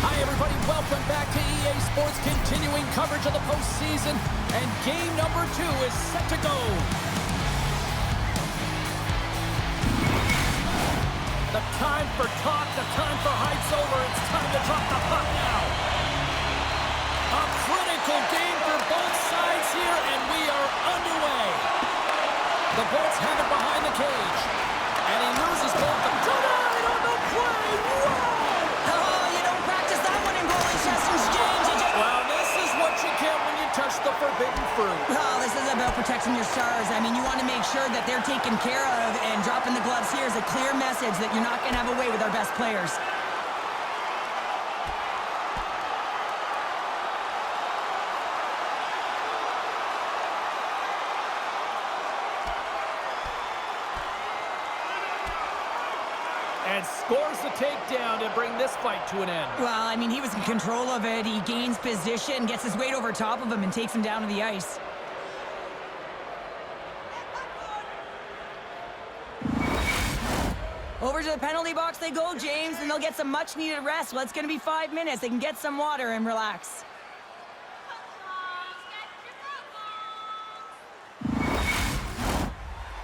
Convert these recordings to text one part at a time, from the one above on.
Hi, everybody. Welcome back to EA Sports, continuing coverage of the postseason, and game number 2 is set to go. The time for talk, the time for hype's over. It's time to drop the puck now. A critical game for both sides here, and we are underway. The Bolts have it behind the cage, and he loses both the tonight on the play. Whoa! Well, this is what you get when you touch the forbidden fruit. Oh, this is about protecting your stars. I mean, you want to make sure that they're taken care of, and dropping the gloves here is a clear message that you're not going to have a way with our best players. And scores the takedown to bring this fight to an end. Well, I mean, he was in control of it. He gains position, gets his weight over top of him, and takes him down to the ice. Over to the penalty box they go, James, and they'll get some much-needed rest. Well, it's going to be 5 minutes. They can get some water and relax.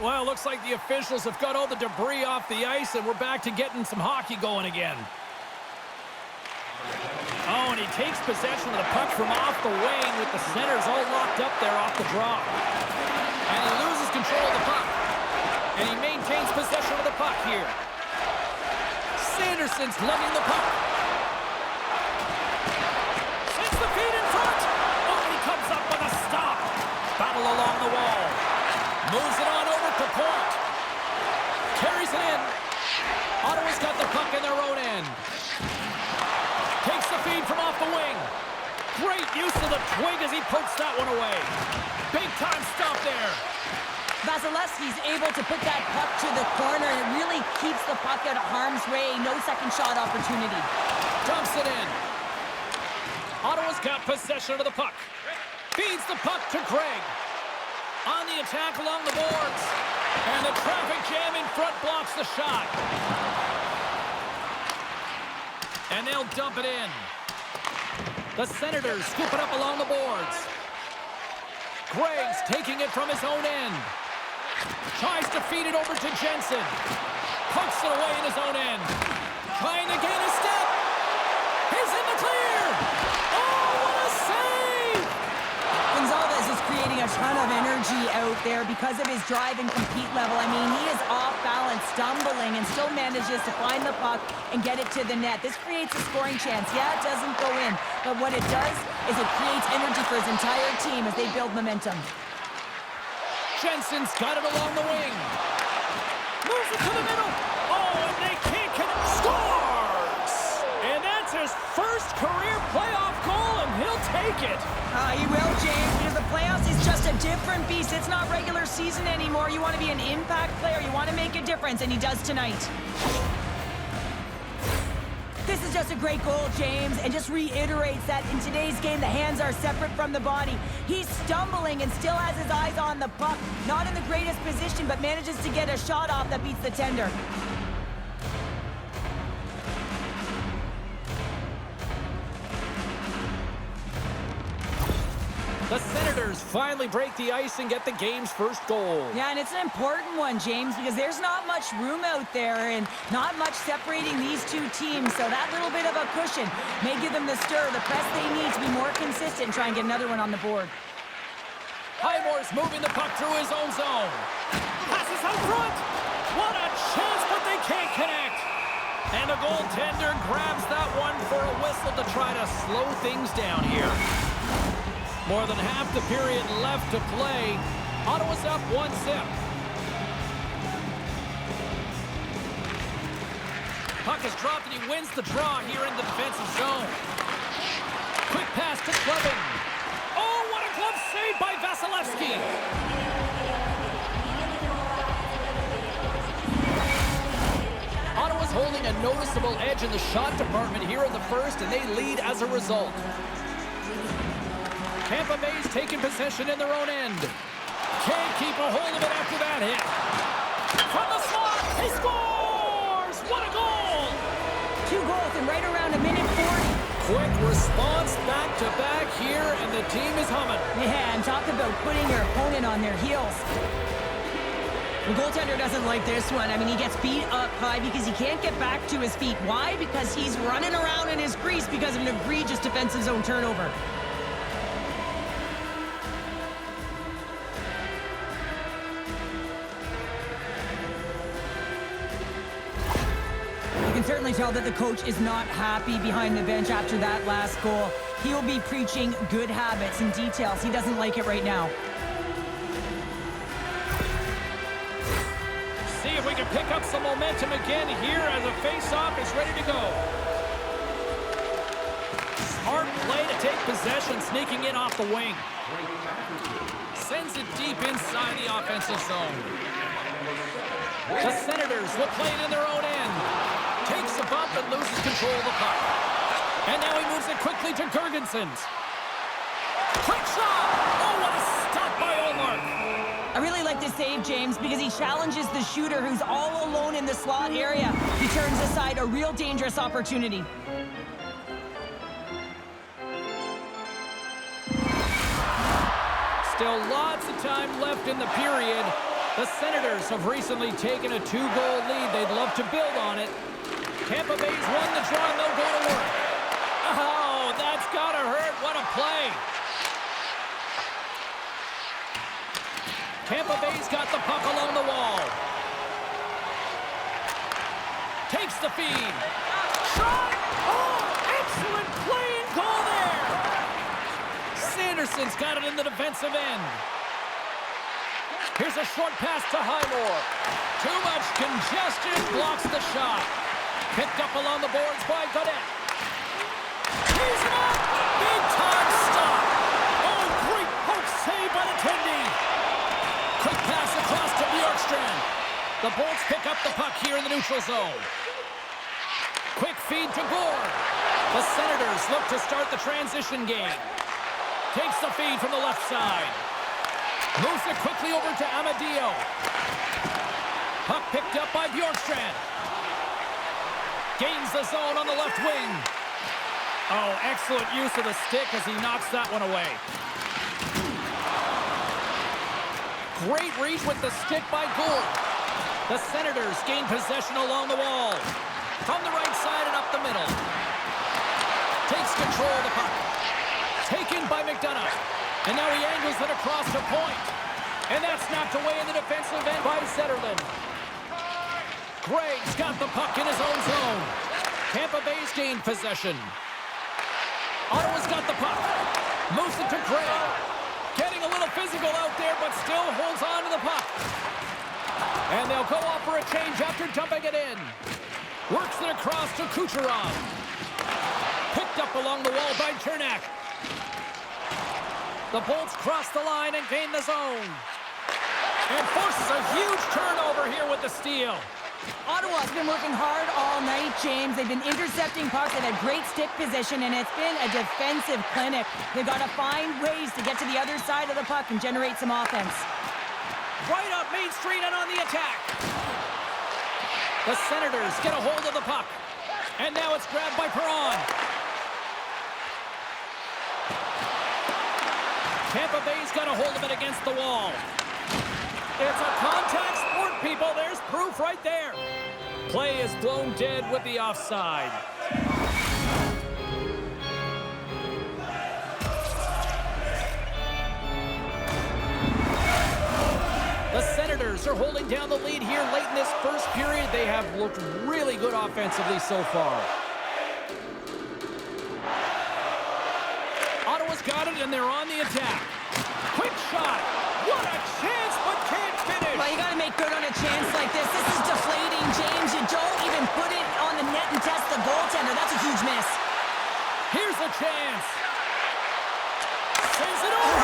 Well, it looks like the officials have got all the debris off the ice, and we're back to getting some hockey going again. Oh, and he takes possession of the puck from off the wing with the centers all locked up there off the draw. And he loses control of the puck. And he maintains possession of the puck here. Sanderson's lugging the puck. Sends the feed in front. Oh, and he comes up with a stop. Battle along the wall. Moves it on over to point. Carries it in. Ottawa's got the puck in their own end. Takes the feed from off the wing. Great use of the twig as he pokes that one away. Big time stop there. Vasilevsky's able to put that puck to the corner, and it really keeps the puck out of harm's way. No second shot opportunity. Dumps it in. Ottawa's got possession of the puck. Feeds the puck to Craig. On the attack along the boards. And the traffic jam in front blocks the shot. And they'll dump it in. The Senators scoop it up along the boards. Greg's taking it from his own end. Tries to feed it over to Jensen. Pokes it away in his own end. Trying to gain a step. He's in the clear. Oh, what a save! Gonzalez is creating a ton of energy out there because of his drive and compete level. I mean, he is off balance, stumbling, and still manages to find the puck and get it to the net. This creates a scoring chance. Yeah, it doesn't go in, but what it does is it creates energy for his entire team as they build momentum. Jensen's got it along the wing. Moves it to the middle. Oh, and they can't connect. Scores! And that's his first career playoff goal, and he'll take it. He will, James, because the playoffs is just a different beast. It's not regular season anymore. You want to be an impact player. You want to make a difference, and he does tonight. This is just a great goal, James, and just reiterates that in today's game, the hands are separate from the body. He's stumbling and still has his eyes on the puck. Not in the greatest position, but manages to get a shot off that beats the tender. The Senators finally break the ice and get the game's first goal. Yeah, and it's an important one, James, because there's not much room out there and not much separating these two teams. So that little bit of a cushion may give them the stir, the press they need to be more consistent and try and get another one on the board. Highmore's moving the puck through his own zone. Passes out front. What a chance, but they can't connect. And the goaltender grabs that one for a whistle to try to slow things down here. More than half the period left to play. Ottawa's up 1-0. Puck is dropped and he wins the draw here in the defensive zone. Quick pass to Clevin. Oh, what a glove save by Vasilevsky. Ottawa's holding a noticeable edge in the shot department here in the first, and they lead as a result. Tampa Bay's taking possession in their own end. Can't keep a hold of it after that hit. From the slot, he scores! What a goal! 2 goals in right around a minute 40. Quick response back-to-back here, and the team is humming. Yeah, and talk about putting your opponent on their heels. The goaltender doesn't like this one. I mean, he gets beat up high because he can't get back to his feet. Why? Because he's running around in his crease because of an egregious defensive zone turnover. You can certainly tell that the coach is not happy behind the bench after that last goal. He will be preaching good habits and details. He doesn't like it right now. See if we can pick up some momentum again here as a face-off is ready to go. Smart play to take possession, sneaking in off the wing. Sends it deep inside the offensive zone. The Senators will play it in their own end. Takes a bump and loses control of the puck. And now he moves it quickly to Girgensons. Quick shot! Oh, what a stop by Ullmark! I really like this save, James, because he challenges the shooter who's all alone in the slot area. He turns aside a real dangerous opportunity. Still lots of time left in the period. The Senators have recently taken a 2-goal lead. They'd love to build on it. Tampa Bay's won the draw and they'll go to work. Oh, that's gotta hurt. What a play. Tampa Bay's got the puck along the wall. Takes the feed. Shot! Oh, excellent play and goal there. Sanderson's got it in the defensive end. Here's a short pass to Highmore. Too much congestion, blocks the shot. Picked up along the boards by Godet. He's it up! Big time stop! Oh, great poke save by the Tendy. Quick pass across to Bjorkstrand. The Bolts pick up the puck here in the neutral zone. Quick feed to Gore. The Senators look to start the transition game. Takes the feed from the left side. Moves it quickly over to Amadio. Puck picked up by Bjorkstrand. Gains the zone on the left wing. Oh, excellent use of the stick as he knocks that one away. Great reach with the stick by Gould. The Senators gain possession along the wall. From the right side and up the middle. Takes control of the puck. Taken by McDonough. And now he angles it across the point. And that's knocked away in the defensive end by Zetterlund. Gregg's got the puck in his own zone. Tampa Bay's gained possession. Ottawa's got the puck. Moves it to Gregg. Getting a little physical out there, but still holds on to the puck. And they'll go off for a change after dumping it in. Works it across to Kucherov. Picked up along the wall by Chernak. The Bolts cross the line and gain the zone. And forces a huge turnover here with the steal. Ottawa's been working hard all night, James. They've been intercepting pucks. They've had great stick position, and it's been a defensive clinic. They've got to find ways to get to the other side of the puck and generate some offense. Right up Main Street and on the attack. The Senators get a hold of the puck. And now it's grabbed by Perron. Tampa Bay's got a hold of it against the wall. It's a contact sport, people. There's proof right there. Play is blown dead with the offside. The Senators are holding down the lead here late in this first period. They have looked really good offensively so far. Ottawa's got it, and they're on the attack. Quick shot. What a chance, but can't finish. Well, you got to make good on a chance like this. This is deflating, James. You don't even put it on the net and test the goaltender. That's a huge miss. Here's a chance. Sends it over.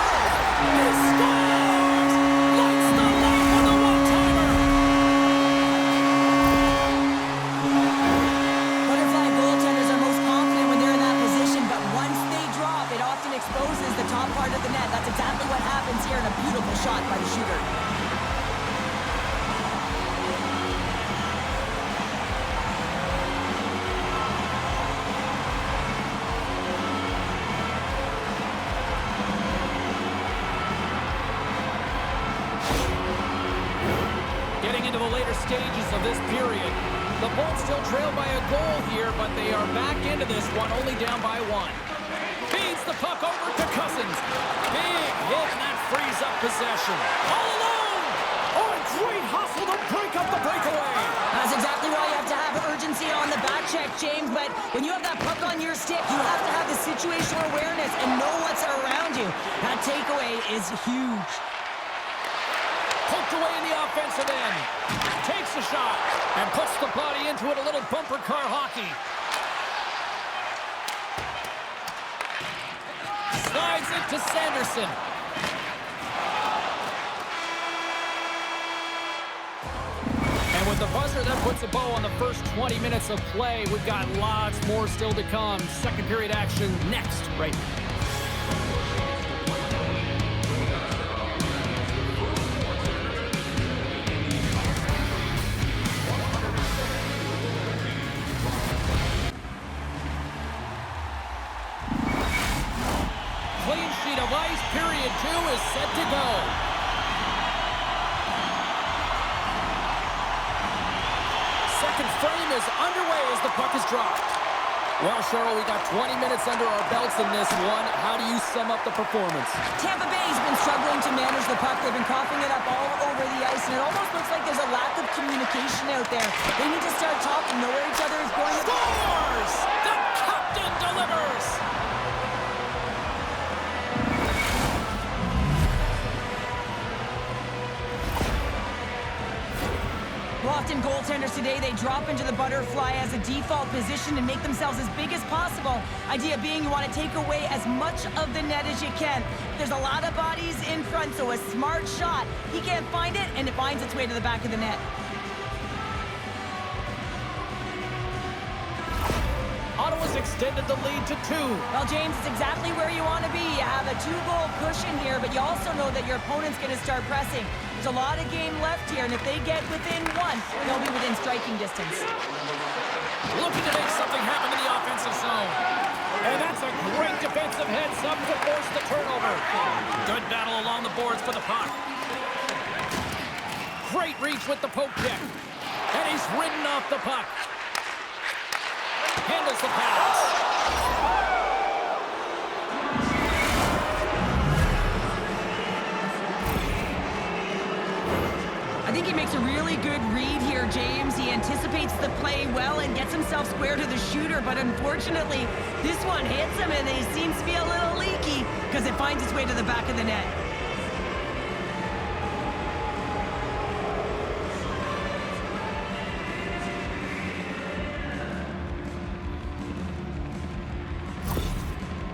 He scores! Lights the light on the one-timer. Butterfly goaltenders are most confident when they're in that position, but once they drop, it often exposes the top part of the net. That's exactly what happens here in a beautiful shot by the shooter. stages of this period. The Bolts still trail by a goal here, but they are back into this one, only down by one. Feeds the puck over to Cousins. Big hit, and that frees up possession. All alone! Oh, a great hustle to break up the breakaway. That's exactly why you have to have urgency on the back check, James. But when you have that puck on your stick, you have to have the situational awareness and know what's around you. That takeaway is huge. Poked away in the offensive end. Takes a shot and puts the body into it, a little bumper car hockey. Slides it to Sanderson. And with the buzzer, that puts a bow on the first 20 minutes of play. We've got lots more still to come. Second period action next, right now. Clean sheet of ice, period 2 is set to go. Second frame is underway as the puck is dropped. Well, Cheryl, we got 20 minutes under our belts in this one. How do you sum up the performance? Tampa Bay's been struggling to manage the puck. They've been coughing it up all over the ice, and it almost looks like there's a lack of communication out there. They need to start talking, know where each other is going. Scores! The captain delivers! Often goaltenders today, they drop into the butterfly as a default position and make themselves as big as possible. Idea being you want to take away as much of the net as you can. There's a lot of bodies in front, so a smart shot. He can't find it, and it finds its way to the back of the net. Ottawa's extended the lead to 2. Well, James, it's exactly where you want to be. You have a 2-goal cushion here, but you also know that your opponent's going to start pressing. There's a lot of game left here, and if they get within 1, they'll be within striking distance. Looking to make something happen in the offensive zone. And that's a great defensive heads-up to force the turnover. Good battle along the boards for the puck. Great reach with the poke check. And he's ridden off the puck. Handles the pass. I think he makes a really good read here, James. He anticipates the play well and gets himself square to the shooter, but unfortunately, this one hits him and he seems to be a little leaky because it finds its way to the back of the net.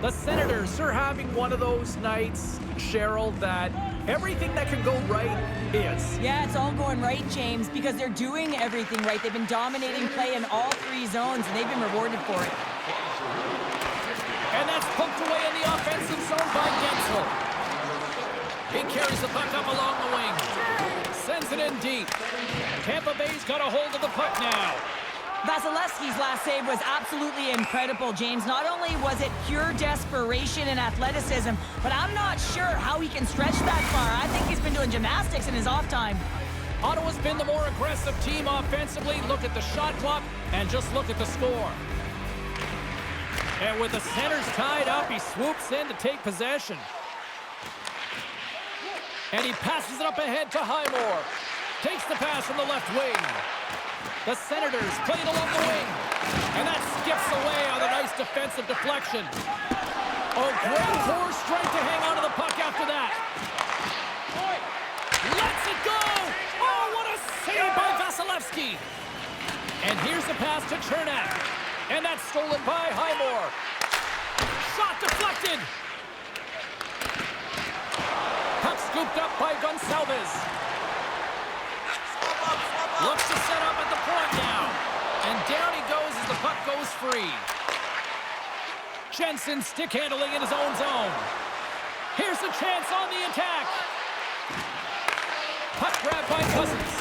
The Senators are having one of those nights, Cheryl, that everything that can go right is. Yeah, it's all going right, James, because they're doing everything right. They've been dominating play in all 3 zones, and they've been rewarded for it. And that's poked away in the offensive zone by Gensel. He carries the puck up along the wing. Sends it in deep. Tampa Bay's got a hold of the puck now. Vasilevsky's last save was absolutely incredible, James. Not only was it pure desperation and athleticism, but I'm not sure how he can stretch that far. I think he's been doing gymnastics in his off time. Ottawa's been the more aggressive team offensively. Look at the shot clock and just look at the score. And with the centers tied up, he swoops in to take possession. And he passes it up ahead to Highmore. Takes the pass from the left wing. The Senators play it along the wing. And that skips away on a nice defensive deflection. Oh, great core strength to hang on to the puck after that. Lets it go! Oh, what a save by Vasilevsky! And here's the pass to Chernak. And that's stolen by Highmore. Shot deflected! Puck scooped up by Gonçalves. Looks to set up at the point now. And down he goes as the puck goes free. Jensen stick handling in his own zone. Here's the chance on the attack. Puck grab by Cousins.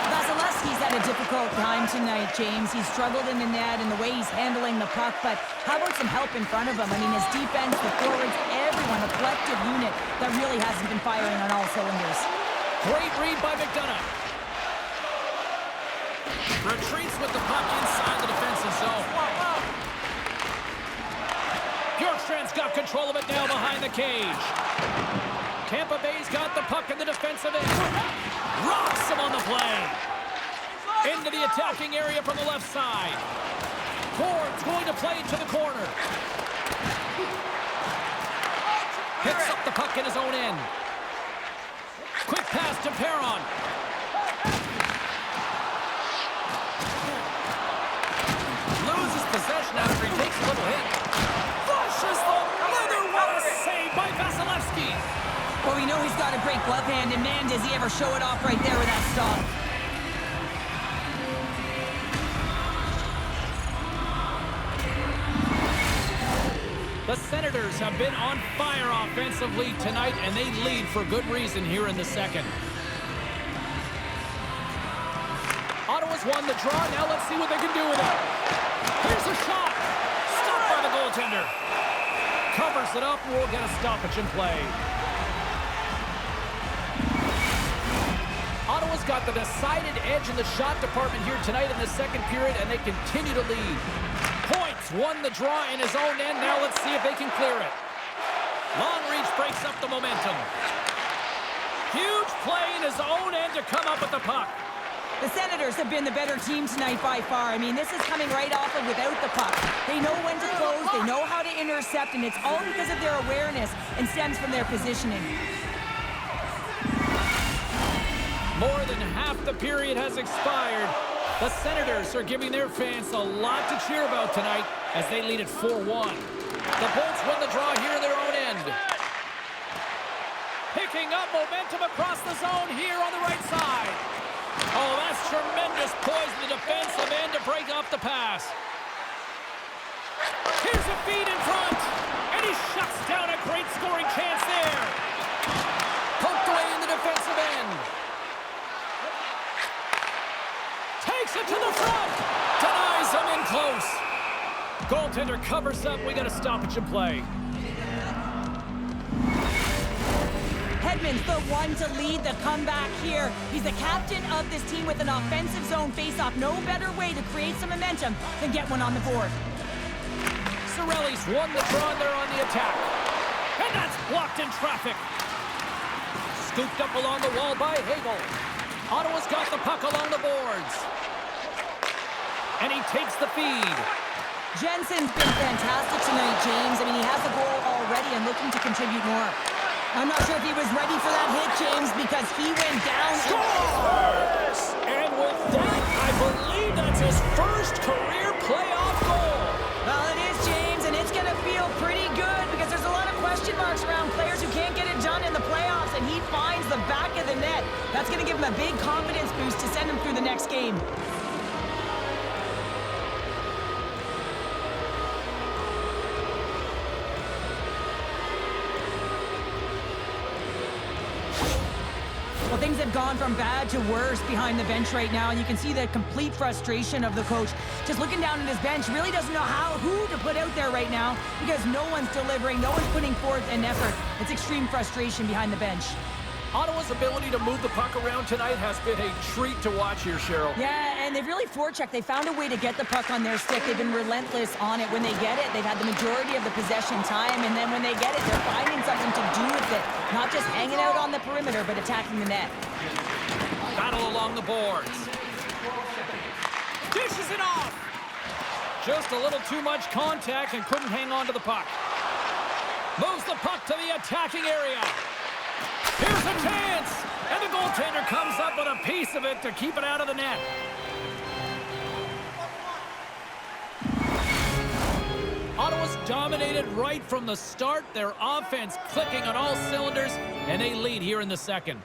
Vasilevsky's had a difficult time tonight, James. He's struggled in the net and the way he's handling the puck, but how about some help in front of him? I mean, his defense, the forwards, everyone, a collective unit that really hasn't been firing on all cylinders. Great read by McDonough. Retreats with the puck inside the defensive zone. Bjorkstrand's got control of it now behind the cage. Tampa Bay's got the puck in the defensive end. Rocks him on the play. Into the attacking area from the left side. Ford's going to play it to the corner. Picks up the puck in his own end. Quick pass to Perron. Loses possession after he takes a little hit. Flushes the leather. What a save by Vasilevsky. Well, we know he's got a great glove hand, and man, does he ever show it off right there with that stop. The Senators have been on fire offensively tonight, and they lead for good reason here in the second. Ottawa's won the draw. Now let's see what they can do with it. Here's a shot. Stopped by the goaltender. Covers it up. We'll get a stoppage in play. Ottawa's got the decided edge in the shot department here tonight in the second period, and they continue to lead. Points won the draw in his own end. Now let's see if they can clear it. Long reach breaks up the momentum. Huge play in his own end to come up with the puck. The Senators have been the better team tonight by far. I mean, this is coming right off of without the puck. They know when to close, they know how to intercept, and it's all because of their awareness and stems from their positioning. More than half the period has expired. The Senators are giving their fans a lot to cheer about tonight as they lead at 4-1. The Bolts win the draw here in their own end. Picking up momentum across the zone here on the right side. Oh, that's tremendous poise in the defensive end to break off the pass. Here's a feed in front, and he shuts down a great scoring chance there. Poked away in the defensive end. Takes it to the front. Denies him in close. Goaltender covers up. We got a stoppage in play. Hedman's the one to lead the comeback here. He's the captain of this team with an offensive zone faceoff. No better way to create some momentum than get one on the board. Cirelli's won the draw and they're on the attack. And that's blocked in traffic. Scooped up along the wall by Hagel. Ottawa's got the puck along the boards. And he takes the feed. Jensen's been fantastic tonight, James. I mean, he has a goal already and looking to contribute more. I'm not sure if he was ready for that hit, James, because he went down. Scores! And with that, I believe that's his first career playoff goal. Well, it is, James, and it's going to feel pretty good because there's a lot of question marks around players who can't get it done in the playoffs, and he finds the back of the net. That's going to give him a big confidence boost to send him through the next game. Well, things have gone from bad to worse behind the bench right now, and you can see the complete frustration of the coach. Just looking down at his bench, really doesn't know who to put out there right now because no one's delivering, no one's putting forth an effort. It's extreme frustration behind the bench. Ottawa's ability to move the puck around tonight has been a treat to watch here, Cheryl. Yeah, and they've really forechecked. They found a way to get the puck on their stick. They've been relentless on it. When they get it, they've had the majority of the possession time, and then when they get it, they're finding something to do with it. Not just hanging out on the perimeter, but attacking the net. Battle along the boards. Dishes it off. Just a little too much contact and couldn't hang on to the puck. Moves the puck to the attacking area. Here's a chance, and the goaltender comes up with a piece of it to keep it out of the net. Ottawa's dominated right from the start. Their offense clicking on all cylinders, and they lead here in the second.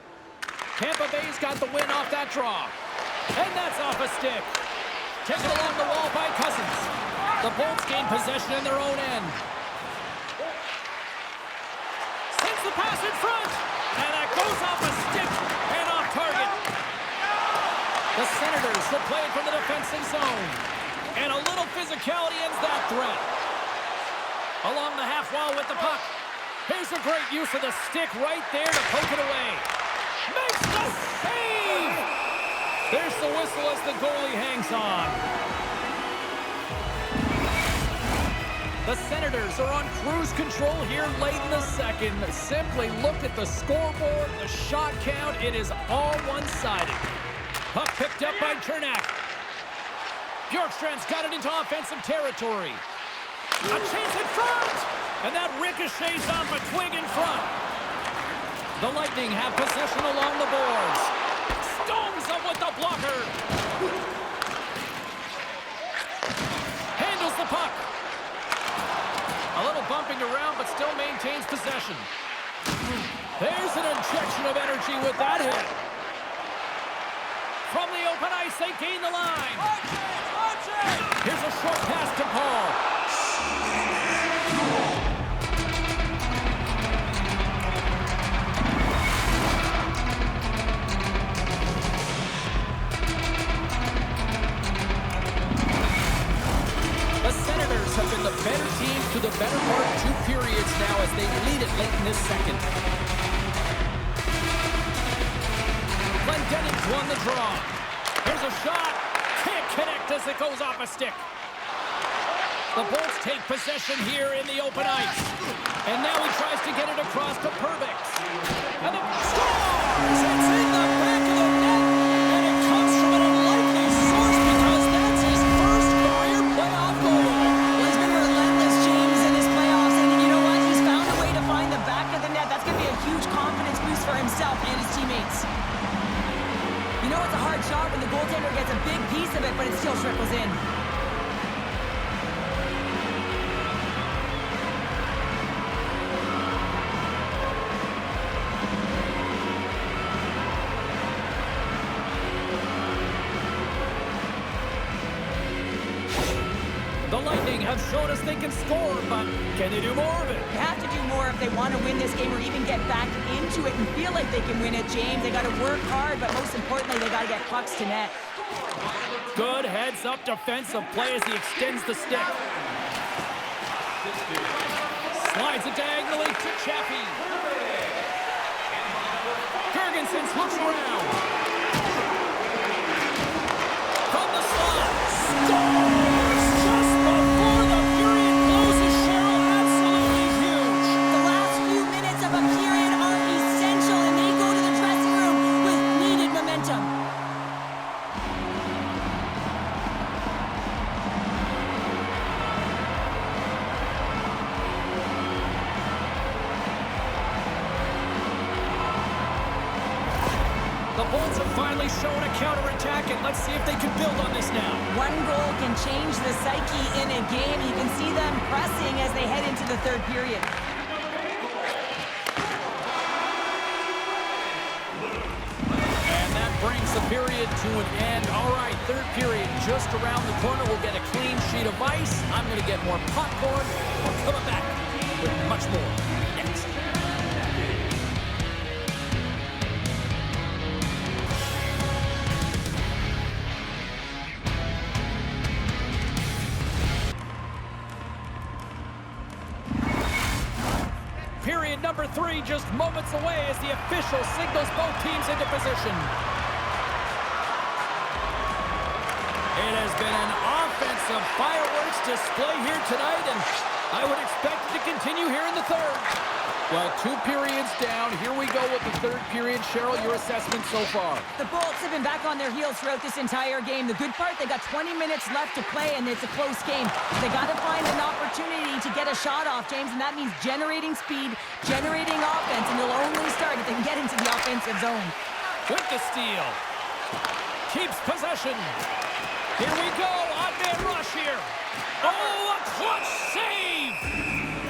Tampa Bay's got the win off that draw, and that's off a stick. Taken along the wall by Cousins. The Bolts gain possession in their own end. Sends the pass in front. And that goes off a stick and off target. The Senators will play it from the defensive zone. And a little physicality ends that threat. Along the half wall with the puck. Here's a great use of the stick right there to poke it away. Makes the save! There's the whistle as the goalie hangs on. The Senators are on cruise control here late in the second. Simply look at the scoreboard, the shot count. It is all one-sided. Puck picked up by Chernak. Bjorkstrand's got it into offensive territory. A chance in front! And that ricochets off a twig in front. The Lightning have possession along the boards. Stones up with the blocker. Handles the puck. A little bumping around, but still maintains possession. There's an injection of energy with that hit. From the open ice, they gain the line. Here's a short pass to Paul. The Senators have been the better team to the better part of 2 periods now as they lead it late in this second. Glendening's won the draw. Here's a shot. Can't connect as it goes off a stick. The Bolts take possession here in the open ice. And now he tries to get it across to Perbix. And the scores! It's in the back of the net. And it comes from an unlikely source because that's his first career playoff goal. Well, he's been relentless, James, in his playoffs. And you know what? He's found a way to find the back of the net. That's going to be a huge confidence boost for himself and his teammates. You know it's a hard shot when the goaltender gets a big piece of it, but it still trickles in. The Lightning have shown us they can score, but can they do more of it? They have to do more if they want to win this game or even get back into it and feel like they can win it, James. They got to work hard, but most importantly, they got to get pucks to net. Good heads-up defensive play as he extends the stick. Slides it diagonally to Chaffee. Girgensons looks around. From the slot. Scores! Just before the period closes, Cheryl. Absolutely huge. The last few minutes of a period are essential, and they go to the dressing room with needed momentum. The Bolts have finally shown a counterattack, and let's see if they can build on this now. One goal can change the psyche in a game. You can see them pressing as they head into the third period. And that brings the period to an end. All right, third period just around the corner. We'll get a clean sheet of ice. I'm going to get more popcorn. We're coming back with much more next. Period number 3 just moments away as the official signals both teams into position. It has been an offensive fireworks display here tonight, and I would expect it to continue here in the third. Well, 2 periods down. Here we go with the third period. Cheryl, your assessment so far? The Bolts have been back on their heels throughout this entire game. The good part, they got 20 minutes left to play, and it's a close game. They got to find an opportunity to get a shot off, James, and that means generating speed, generating offense, and they'll only start if they can get into the offensive zone. With the steal. Keeps possession. Here we go. Odd-man rush here. Oh, a clutch save!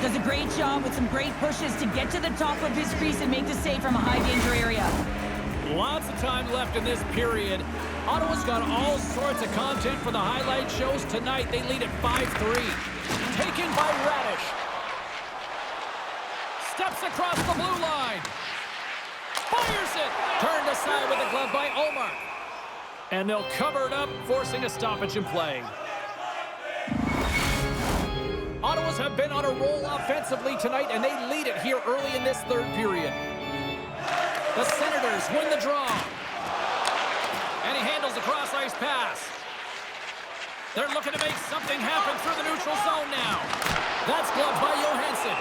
Does a great job with some great pushes to get to the top of his crease and make the save from a high-danger area. Lots of time left in this period. Ottawa's got all sorts of content for the highlight shows tonight. They lead at 5-3. Taken by Radish. Steps across the blue line. Fires it. Turned aside with a glove by Omar. And they'll cover it up, forcing a stoppage in play. Ottawa's have been on a roll offensively tonight, and they lead it here early in this third period. The Senators win the draw. And he handles the cross-ice pass. They're looking to make something happen through the neutral zone now. That's gloved by Johansson.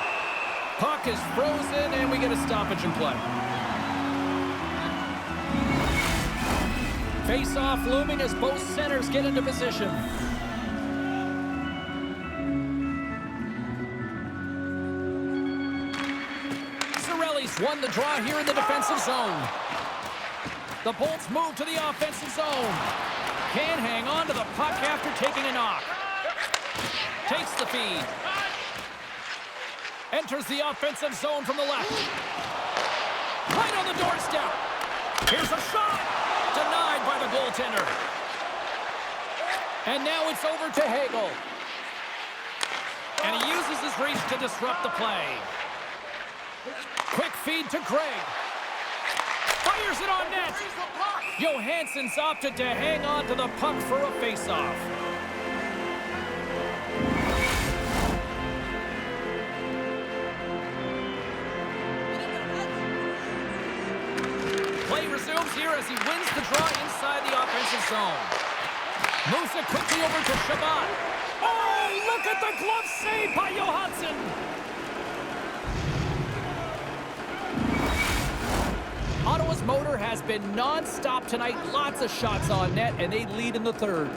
Puck is frozen, and we get a stoppage in play. Face-off looming as both centers get into position. Cirelli's won the draw here in the defensive zone. The Bolts move to the offensive zone. Can't hang on to the puck after taking a knock. Takes the feed. Enters the offensive zone from the left. Right on the doorstep. Here's a shot. Denied by the goaltender. And now it's over to Hagel. And he uses his reach to disrupt the play. Quick feed to Craig. Fires it on net. Johansson's opted to hang on to the puck for a face-off. Play resumes here as he wins the draw inside the offensive zone. Moves it quickly over to Shabbat. Oh, look at the glove save by Johansson. Ottawa's motor has been non-stop tonight. Lots of shots on net, and they lead in the third.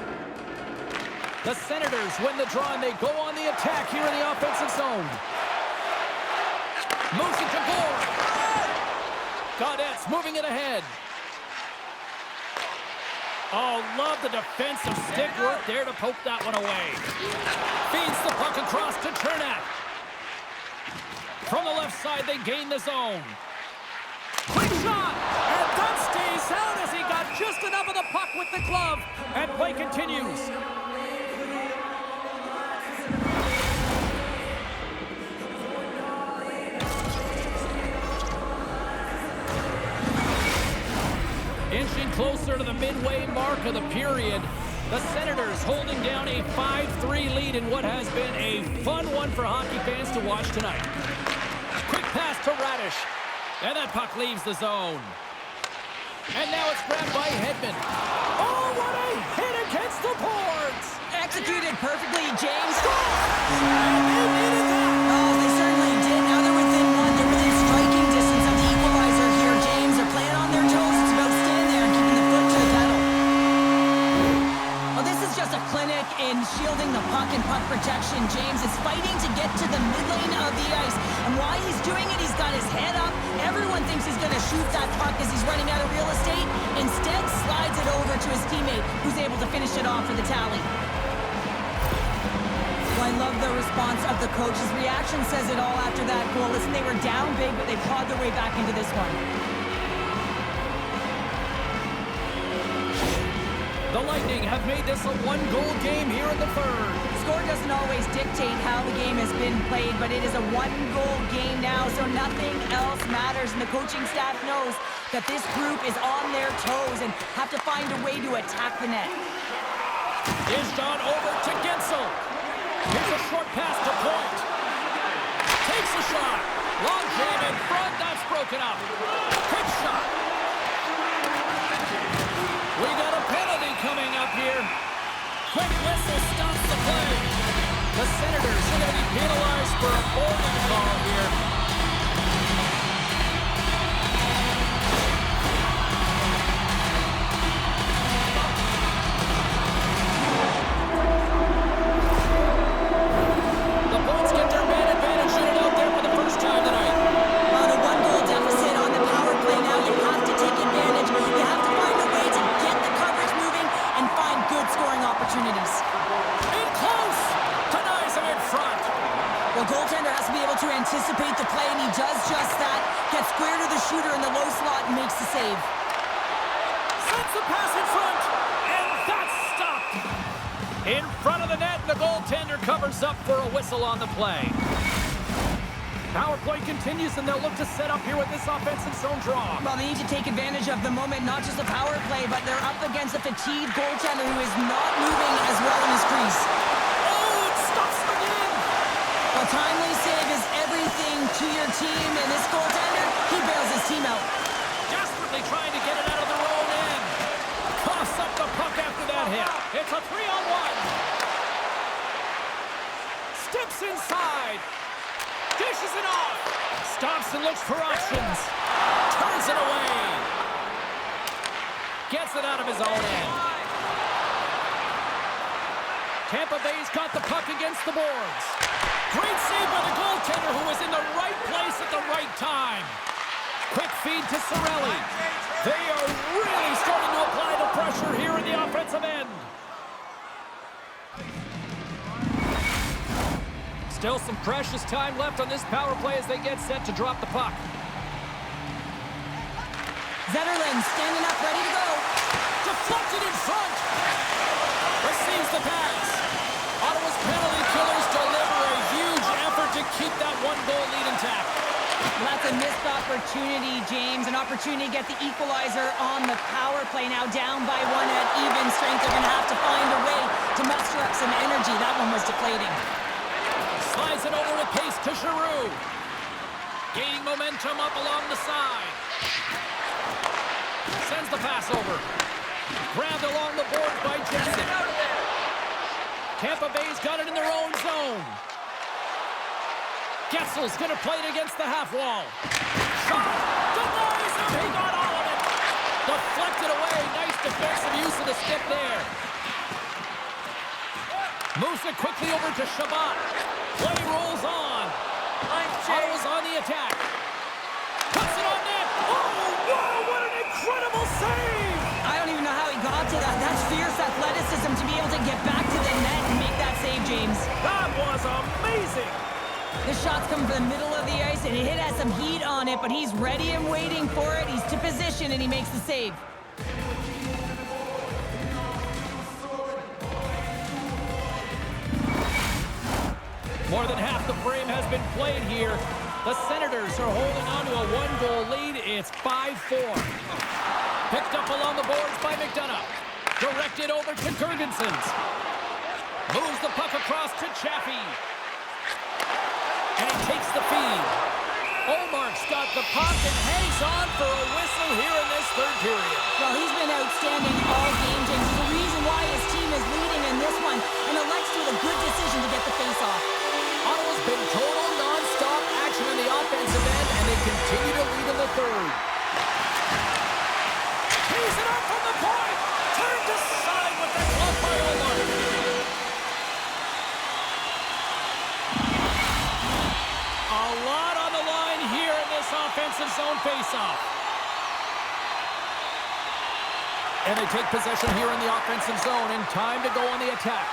The Senators win the draw, and they go on the attack here in the offensive zone. Moves it to Gore. Gaudette's moving it ahead. Oh, love the defensive stick work there to poke that one away. Feeds the puck across to Chernak. From the left side, they gain the zone. Quick shot! And that stays out as he got just enough of the puck with the glove. And play continues. Inching closer to the midway mark of the period. The Senators holding down a 5-3 lead in what has been a fun one for hockey fans to watch tonight. Quick pass to Radish. And that puck leaves the zone. And now it's grabbed by Hedman. Oh, what a hit against the boards! Executed perfectly, James. And they needed that. Oh, they certainly did. Now they're within one. They're within striking distance of the equalizer here, James. They're playing on their toes. It's about staying there and keeping the foot to the pedal. Well, this is just a clinic in shielding the puck and puck protection. James is fighting to get to the mid lane of the ice. And while he's doing it, he's got his head up. Everyone thinks he's going to shoot that puck as he's running out of real estate. Instead, slides it over to his teammate, who's able to finish it off for the tally. Well, I love the response of the coach. His reaction says it all after that goal. Listen, they were down big, but they clawed their way back into this one. The Lightning have made this a one-goal game here in the third. The score doesn't always dictate how the game has been played, but it is a one-goal game now, so nothing else matters. And the coaching staff knows that this group is on their toes and have to find a way to attack the net. Dished on over to Gensel. Here's a short pass to Point. Takes a shot. Long jam in front. That's broken up. Quick shot. We got a penalty coming up here. Quick whistle stops the play. The Senators are going to be penalized for a holding call here. The Bolts get their man advantage unit out there for the first time tonight. On a one-goal deficit on the power play now, you have to take advantage. You have to find a way to get the coverage moving and find good scoring opportunities. In close. Denies him in front. The goaltender has to be able to anticipate the play, and he does just that. Gets square to the shooter in the low slot and makes the save. Sends the pass in front. And that's stopped. In front of the net, the goaltender covers up for a whistle on the play. Power play continues, and they'll look to set up here with this offensive zone draw. Well, they need to take advantage of the moment, not just a power play, but they're up against a fatigued goaltender who is not moving as well in his crease. Oh, it stops him again. A timely save is everything to your team, and this goaltender, he bails his team out. Desperately trying to get it out of their own end. Cost fires it off. Stops and looks for options. Turns it away. Gets it out of his own end. Tampa Bay's got the puck against the boards. Great save by the goaltender, who was in the right place at the right time. Quick feed to Cirelli. They are really starting to apply the pressure here in the offensive end. Still some precious time left on this power play as they get set to drop the puck. Zetterlund standing up, ready to go. Deflected in front. Receives the pass. Ottawa's penalty killers deliver a huge effort to keep that one-goal lead intact. Well, that's a missed opportunity, James. An opportunity to get the equalizer on the power play. Now down by one at even strength. They're going to have to find a way to muster up some energy. That one was deflating. Slides it over with pace to Giroux. Gaining momentum up along the side. Sends the pass over. Grabbed along the boards by Jensen. Tampa Bay's got it in their own zone. Gessel's going to play it against the half wall. Shot. Denies him. He got all of it. Deflected away. Nice defensive use of the stick there. Moves it quickly over to Shabbat. Play rolls on. Ottawa's on the attack. Puts it on net. Oh, wow, what an incredible save! I don't even know how he got to that. That's fierce athleticism to be able to get back to the net and make that save, James. That was amazing! The shot's coming from the middle of the ice, and it has some heat on it, but he's ready and waiting for it. He's to position, and he makes the save. More than half the frame has been played here. The Senators are holding on to a one-goal lead. It's 5-4. Picked up along the boards by McDonough. Directed over to Gergensons. Moves the puck across to Chaffee. And he takes the feed. Omark's got the puck and hangs on for a whistle here in this third period. Well, he's been outstanding all game, James. There's a reason why his team is leading in this one, and elects to do a good decision to get the face-off. Ottawa's been total non-stop action in the offensive end, and they continue to lead in the third. Tees it up from the point. Turned aside with the glove by Omark. A lot on the line here in this offensive zone face-off. And they take possession here in the offensive zone, and time to go on the attack.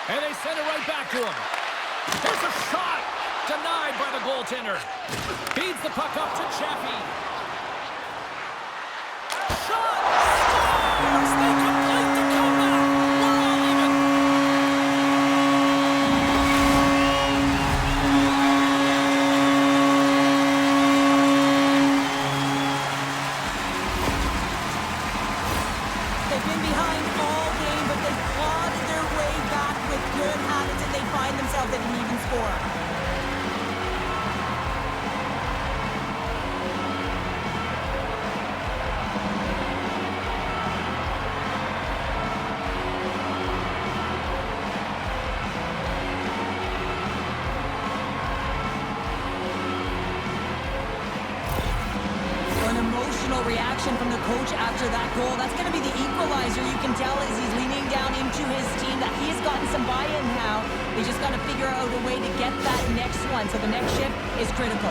And they send it right back to him. There's a shot! Denied by the goaltender. Feeds the puck up to Chaffee. Shot! Scores! They complete the comeback! We're all even. They've been behind all game, but they've clawed their way back with good habits, and they find themselves at an even score. An emotional reaction from the coach after that goal. That's going to be the equalizer. You can tell as he's leaning down into his team that he's gotten some buy-in now. They just got to figure out a way to get that next one. So the next shift is critical.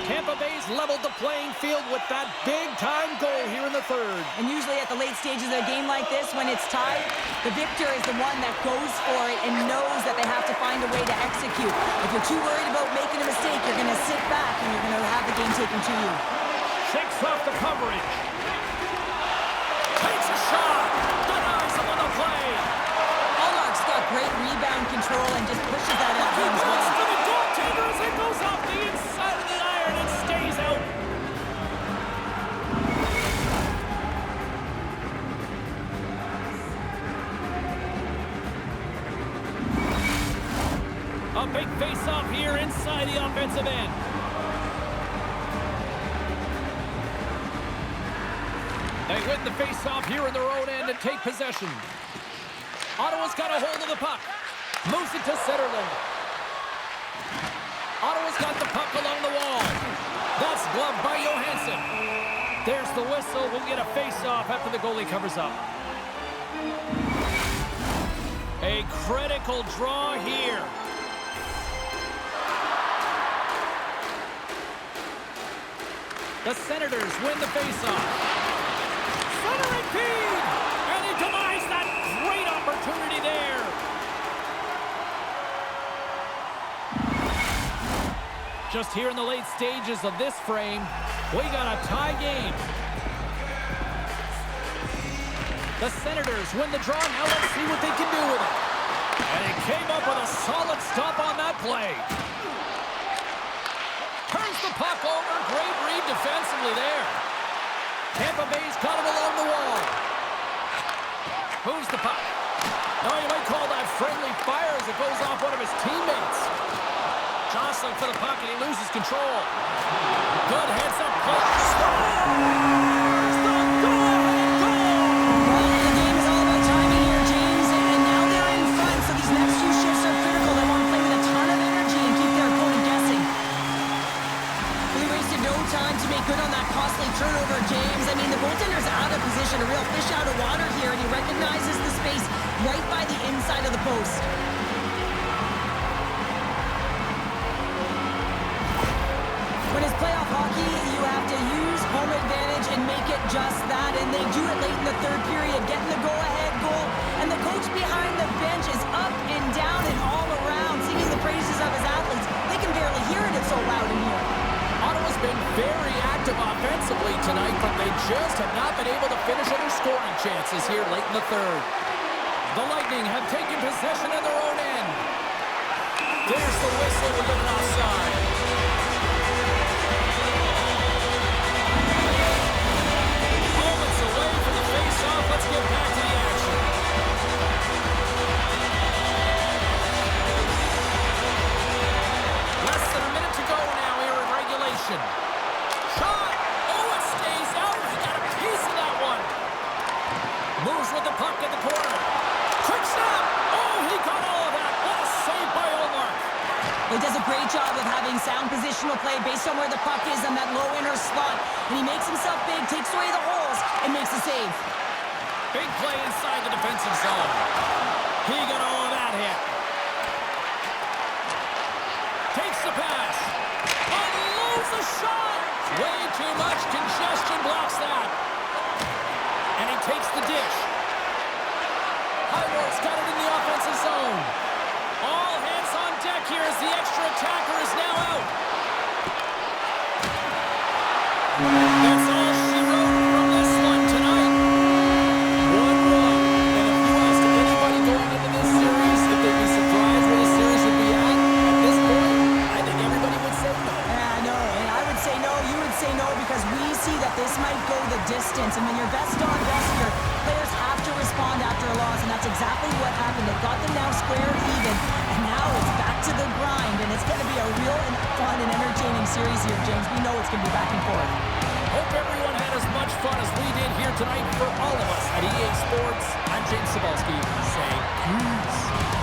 Tampa Bay's leveled the playing field with that big-time goal here in the third. And usually at the late stages of a game like this, when it's tied, the victor is the one that goes for it and knows that they have to find a way to execute. If you're too worried about making a mistake, you're going to sit back and you're going to have the game taken to you. Shakes off the coverage. Takes a shot. Denies him on the play. Allmark's got great rebound control and just pushes that out. He goes to the goaltender as it goes off the inside of the iron and stays out. A big face-off here inside the offensive end. They win the face-off here in their own end and take possession. Ottawa's got a hold of the puck. Moves it to Zetterlund. Ottawa's got the puck along the wall. That's gloved by Johansson. There's the whistle. We'll get a face-off after the goalie covers up. A critical draw here. The Senators win the face-off. Centering feed! And he denies that great opportunity there. Just here in the late stages of this frame, we got a tie game. The Senators win the draw. Now let's see what they can do with it. And he came up with a solid stop on that play. Turns the puck over. Great read defensively there. Tampa Bay's got him along the wall. Moves the puck. Oh, you might call that friendly fire as it goes off one of his teammates. Jostling for the puck, and he loses control. Good heads-up puck. Scores the go-ahead goal! Well, the game is all about timing here, James, and now they're in front, so these next few shifts are critical. They want to play with a ton of energy and keep their opponent guessing. They wasted no time to make good on that costly turnover, James. I mean, the goaltender's out of position, a real fish out of water here, and he recognizes the space right by the inside of the post. When it's playoff hockey, you have to use home advantage and make it just that, and they do it late in the third period, getting the go-ahead goal, and the coach behind the bench is up and down and all around, singing the praises of his athletes. They can barely hear it, it's so loud in here. Ottawa's been very active offensively tonight, but they just have not been able to finish on their scoring chances here late in the third. The Lightning have taken possession of their own end. There's the whistle. We'll get an offside. Moments away from the face-off. Let's get back to the action. Less than a minute to go now here in regulation. Shot! Oh, it stays out. He got a piece of that one. Moves with the puck at the corner. Quick snap! Oh, he got all of that. What a save by Omar. He does a great job of having sound positional play based on where the puck is on that low inner slot. And he makes himself big, takes away the holes, and makes a save. Big play inside the defensive zone. He got all of that hit. Takes the pass. Unloads the shot. Way too much congestion blocks that. And he takes the dish. Highwall's got it in the offensive zone. All hands on deck here as the extra attacker is now out. That's all she wrote from this one tonight. 1-1. And if you asked anybody going into this series if they'd be surprised where the series would be at this point, I think everybody would say no. Yeah, no, and I would say no, you would say no, because we see that this might go the distance. And when you're best on best here, players have to respond after a loss, and that's exactly what happened. They've got them now squared even, and now it's back to the grind, and it's going to be a real and fun and entertaining series here, James. We know it's going to be back and forth. Hope everyone had as much fun as we did here tonight. For all of us at EA Sports, I'm James Cebulski saying peace.